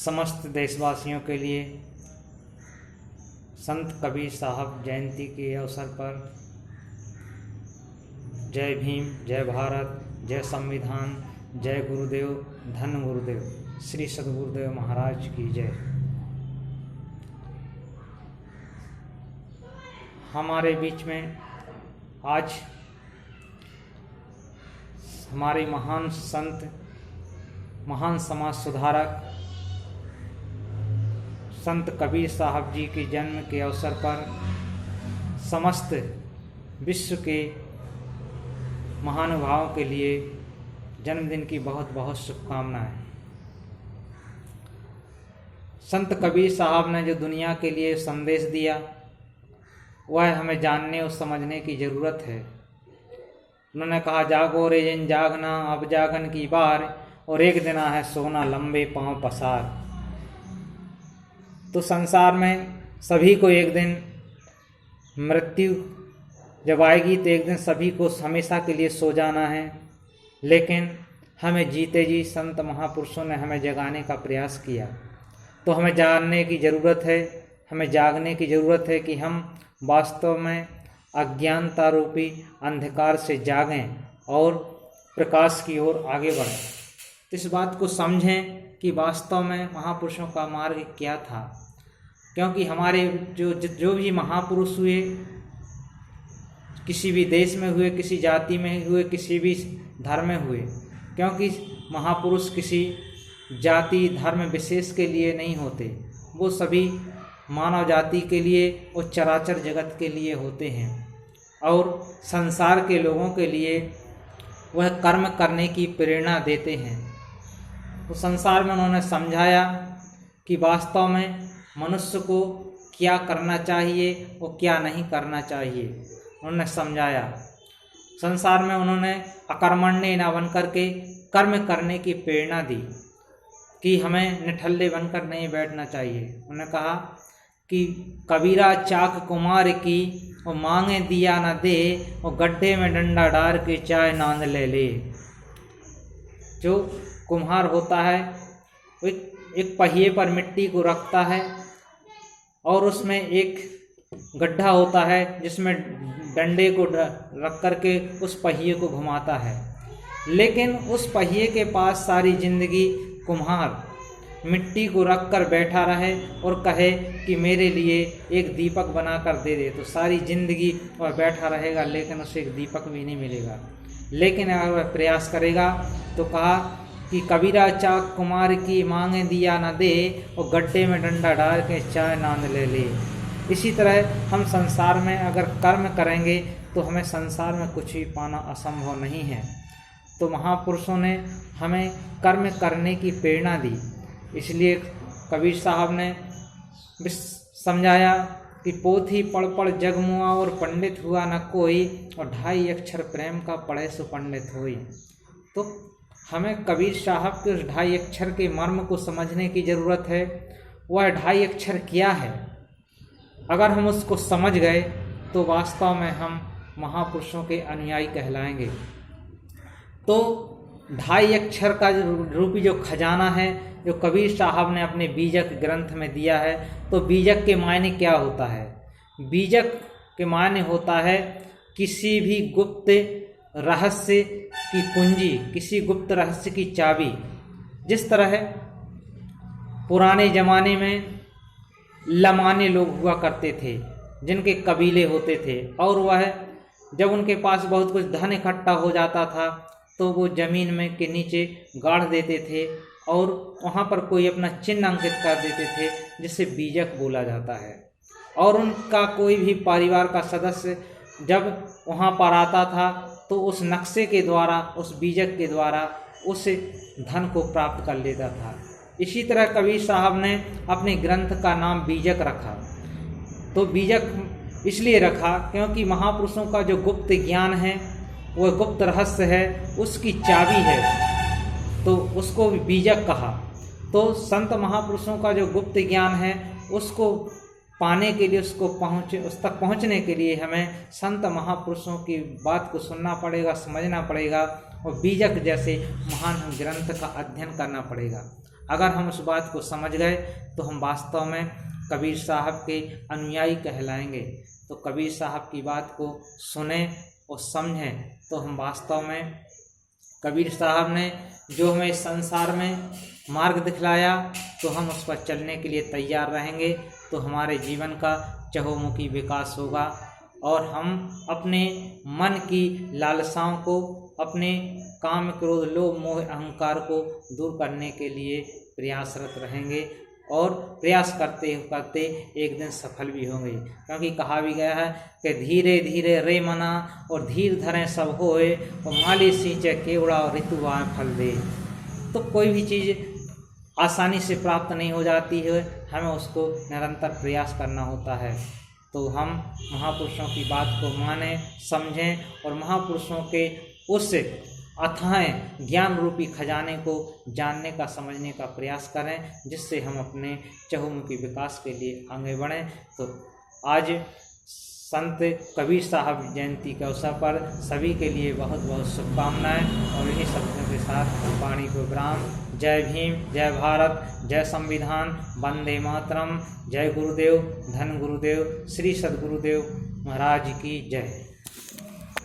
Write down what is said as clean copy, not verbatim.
समस्त देशवासियों के लिए संत कबीर साहब जयंती के अवसर पर जय भीम, जय भारत, जय संविधान, जय गुरुदेव, धन गुरुदेव, श्री सद्गुरुदेव महाराज की जय। हमारे बीच में आज हमारे महान संत, महान समाज सुधारक संत कबीर साहब जी के जन्म के अवसर पर समस्त विश्व के महानुभावों के लिए जन्मदिन की बहुत बहुत शुभकामनाएं। संत कबीर साहब ने जो दुनिया के लिए संदेश दिया वह हमें जानने और समझने की ज़रूरत है। उन्होंने कहा, जागो रे जिन जागना, अब जागन की बार, और एक दिन है सोना लंबे पांव पसार। तो संसार में सभी को एक दिन मृत्यु जब आएगी तो एक दिन सभी को हमेशा के लिए सो जाना है, लेकिन हमें जीते जी संत महापुरुषों ने हमें जगाने का प्रयास किया। तो हमें जानने की ज़रूरत है, हमें जागने की ज़रूरत है कि हम वास्तव में अज्ञानता रूपी अंधकार से जागें और प्रकाश की ओर आगे बढ़ें। इस बात को समझें कि वास्तव में महापुरुषों का मार्ग क्या था, क्योंकि हमारे जो भी महापुरुष हुए, किसी भी देश में हुए, किसी जाति में हुए, किसी भी धर्म में हुए, क्योंकि महापुरुष किसी जाति धर्म विशेष के लिए नहीं होते, वो सभी मानव जाति के लिए और चराचर जगत के लिए होते हैं और संसार के लोगों के लिए वह कर्म करने की प्रेरणा देते हैं। तो संसार में उन्होंने समझाया कि वास्तव में मनुष्य को क्या करना चाहिए और क्या नहीं करना चाहिए, उन्होंने समझाया। संसार में उन्होंने अकर्मण्य न बन करके कर्म करने की प्रेरणा दी कि हमें निठल्ले बनकर नहीं बैठना चाहिए। उन्होंने कहा कि कबीरा चाक कुमार की, और मांगे दिया न दे, और गड्ढे में डंडा डार के चाय नांद ले ले। जो कुम्हार होता है वो एक पहिए पर मिट्टी को रखता है और उसमें एक गड्ढा होता है जिसमें डंडे को रख करके उस पहिए को घुमाता है, लेकिन उस पहिए के पास सारी जिंदगी कुम्हार मिट्टी को रख कर बैठा रहे और कहे कि मेरे लिए एक दीपक बना कर दे दे, तो सारी जिंदगी वह बैठा रहेगा लेकिन उसे एक दीपक भी नहीं मिलेगा। लेकिन अगर वह प्रयास करेगा तो कहा कि कबीरा चाक कुमार की, मांगे दिया न दे, और गड्ढे में डंडा डाल के चाय नांद ले ले। इसी तरह हम संसार में अगर कर्म करेंगे तो हमें संसार में कुछ भी पाना असंभव नहीं है। तो महापुरुषों ने हमें कर्म करने की प्रेरणा दी, इसलिए कबीर साहब ने समझाया कि पोथी पढ़ पढ़ जग मुआ, और पंडित हुआ न कोई, और 2.5 अक्षर प्रेम का पढ़े सो पंडित होई। तो हमें कबीर साहब के उस 2.5 अक्षर के मर्म को समझने की ज़रूरत है। वह 2.5 अक्षर क्या है, अगर हम उसको समझ गए तो वास्तव में हम महापुरुषों के अनुयायी कहलाएंगे। तो 2.5 अक्षर का रूपी जो खजाना है जो कबीर साहब ने अपने बीजक ग्रंथ में दिया है, तो बीजक के मायने क्या होता है? बीजक के मायने होता है किसी भी गुप्त रहस्य की कुंजी, किसी गुप्त रहस्य की चाबी। जिस तरह पुराने ज़माने में लमाने लोग हुआ करते थे, जिनके कबीले होते थे, और वह जब उनके पास बहुत कुछ धन इकट्ठा हो जाता था तो वो ज़मीन में के नीचे गाड़ देते थे और वहाँ पर कोई अपना चिन्ह अंकित कर देते थे, जिसे बीजक बोला जाता है। और उनका कोई भी परिवार का सदस्य जब वहाँ पर आता था तो उस नक्शे के द्वारा, उस बीजक के द्वारा उस धन को प्राप्त कर लेता था। इसी तरह कबीर साहब ने अपने ग्रंथ का नाम बीजक रखा। तो बीजक इसलिए रखा क्योंकि महापुरुषों का जो गुप्त ज्ञान है, वह गुप्त रहस्य है, उसकी चाबी है, तो उसको बीजक कहा। तो संत महापुरुषों का जो गुप्त ज्ञान है उसको पाने के लिए, उस तक पहुंचने के लिए हमें संत महापुरुषों की बात को सुनना पड़ेगा, समझना पड़ेगा और बीजक जैसे महान ग्रंथ का अध्ययन करना पड़ेगा। अगर हम उस बात को समझ गए तो हम वास्तव में कबीर साहब के अनुयायी कहलाएंगे। तो कबीर साहब की बात को सुने और समझें तो हम वास्तव में कबीर साहब ने जो हमें इस संसार में मार्ग दिखलाया तो हम उस पर चलने के लिए तैयार रहेंगे, तो हमारे जीवन का चहुमुखी विकास होगा और हम अपने मन की लालसाओं को, अपने काम क्रोध लोभ मोह अहंकार को दूर करने के लिए प्रयासरत रहेंगे और प्रयास करते करते एक दिन सफल भी होंगे। क्योंकि कहा भी गया है कि धीरे धीरे रे मना और धीर धरें सब होए और माली सींचे केवड़ा और ऋतु आए फल दे। तो कोई भी चीज़ आसानी से प्राप्त नहीं हो जाती है, हमें उसको निरंतर प्रयास करना होता है। तो हम महापुरुषों की बात को मानें, समझें और महापुरुषों के उस अथाह ज्ञान रूपी खजाने को जानने का, समझने का प्रयास करें, जिससे हम अपने चहुमुखी विकास के लिए आगे बढ़ें। तो आज संत कबीर साहब जयंती के अवसर पर सभी के लिए बहुत बहुत शुभकामनाएं और इन्हीं शब्दों के साथ वाणी को विराम। जय भीम, जय भारत, जय संविधान, वंदे मातरम, जय गुरुदेव, धन गुरुदेव, श्री सद्गुरुदेव महाराज की जय।